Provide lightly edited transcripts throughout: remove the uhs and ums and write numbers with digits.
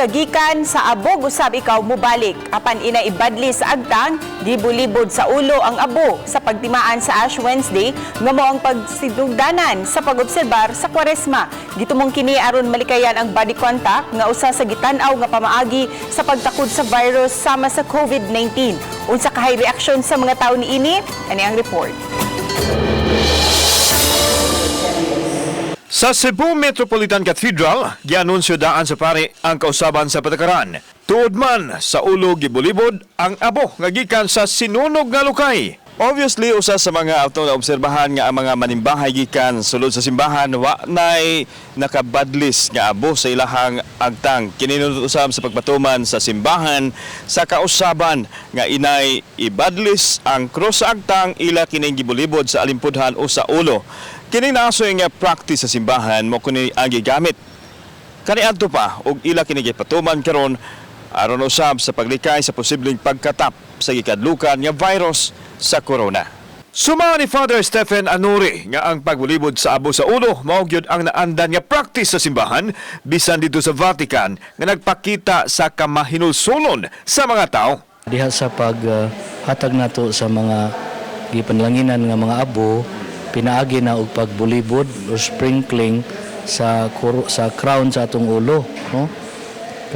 kagikan sa abog usab ikaw mubalik. Apan ina ibadli sa agtang, libod-libod sa ulo ang abo sa pagtimaan sa Ash Wednesday nga mao ang pagsidugdanan sa pag-obserbar sa Kwaresma. Gitumong kini aron malikayan ang body contact nga usa sa gitan-aw nga pamaagi sa pagtakod sa virus sama sa COVID-19. Unsa ka high reaction sa mga tawo niini? Ani ang report. Sa Cebu Metropolitan Cathedral, gianunsyo daan sa pare ang kausaban sa patakaran. Tuod man sa ulo gibulibod ang abo nga gikan sa sinunog nga lukay. Obviously, usa sa mga auto na obserbahan nga ang mga manimbahay gikan sulod sa simbahan wa nay nakabadlis nga abo sa ilahang agtang. Kininunod usab sa pagpatuman sa simbahan sa kausaban nga inay ibadlis ang cross sa agtang ila kining gibulibod sa alimpudhan o sa ulo. Kining naasoy nga practice sa simbahan mo kuni ang gigamit. Kaniadto pa og ila kini gipatuman karon aron usab sa paglikay sa posibleng pagkatap sa gikadlukan nga virus sa corona. Suma ni Father Stephen Anuri nga ang pagbulibod sa abo sa ulo mao gyud ang naandan nga practice sa simbahan bisan dito sa Vatican nga nagpakita sa kamahinulsonon sa mga tao. Diha sa paghatag nato sa mga gipanlanginan nga mga abo, pinaagi na og pagbulibod o sprinkling sa crown sa atong ulo, no?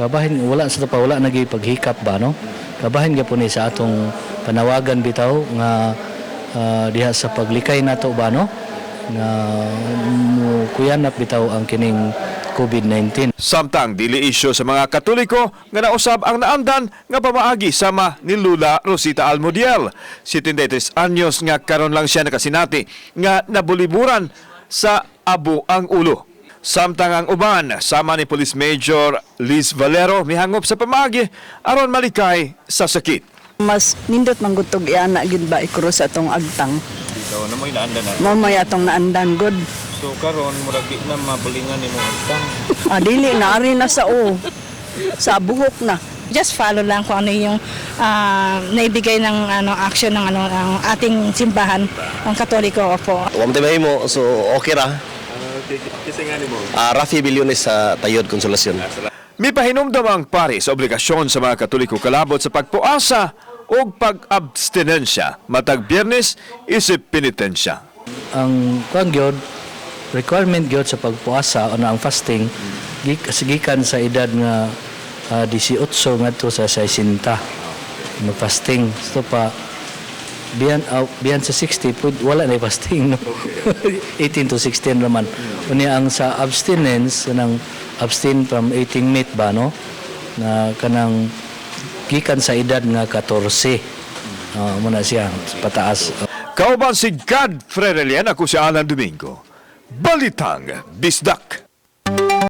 Kabahin wala nagi paghikap ba, no? Kabahin gyapon sa atong panawagan bitaw nga diha sa paglikay nato ba, no? Nga kuyanap bitaw ang kining COVID-19. Samtang dili isyo sa mga Katoliko nga nausab ang naandan nga pamaagi sama ni Lula Rosita Almudiel. 73 anyos nga karon lang siya nakasinati nga nabuliburan sa abo ang ulo. Samtang ang uban sama ni Police Major Liz Valero mihangop sa pamaagi aron malikay sa sakit. Mas nindot manggutog iana gid ba ikuro sa atong agtang. Ikaw na mo inaandan na. Mamay atong naandan good. So karon murag di na mabulingan nimo agtang. Dili na ari na sa sa buhok na. Just follow lang kung ano yung naibigay ng action ng ang ating simbahan ng Katoliko po. Wamtay mo so okay ra. Kasi nga nimo. Rafi Bilyones sa Tayod Konsolasyon. May pahinumdam ang pare sa obligasyon sa mga Katoliko kalabot sa pagpuasa o pag-abstinensya matag Biyernes isip penitensya. Ang gyud requirement gyud sa pagpuasa o ang fasting gikan sa edad nga 18 ngadto sa 60 mag-fasting. So pa biyan sa 60 wala na fasting, no? 18 to 16 naman. Unya ang sa abstinence nang abstain from eating meat ba, no? Na kanang gikan sa edad nga 14. Muna siya pataas. Kauban si God Frerelian, ako si Alan Domingo. Balitang Bisdak.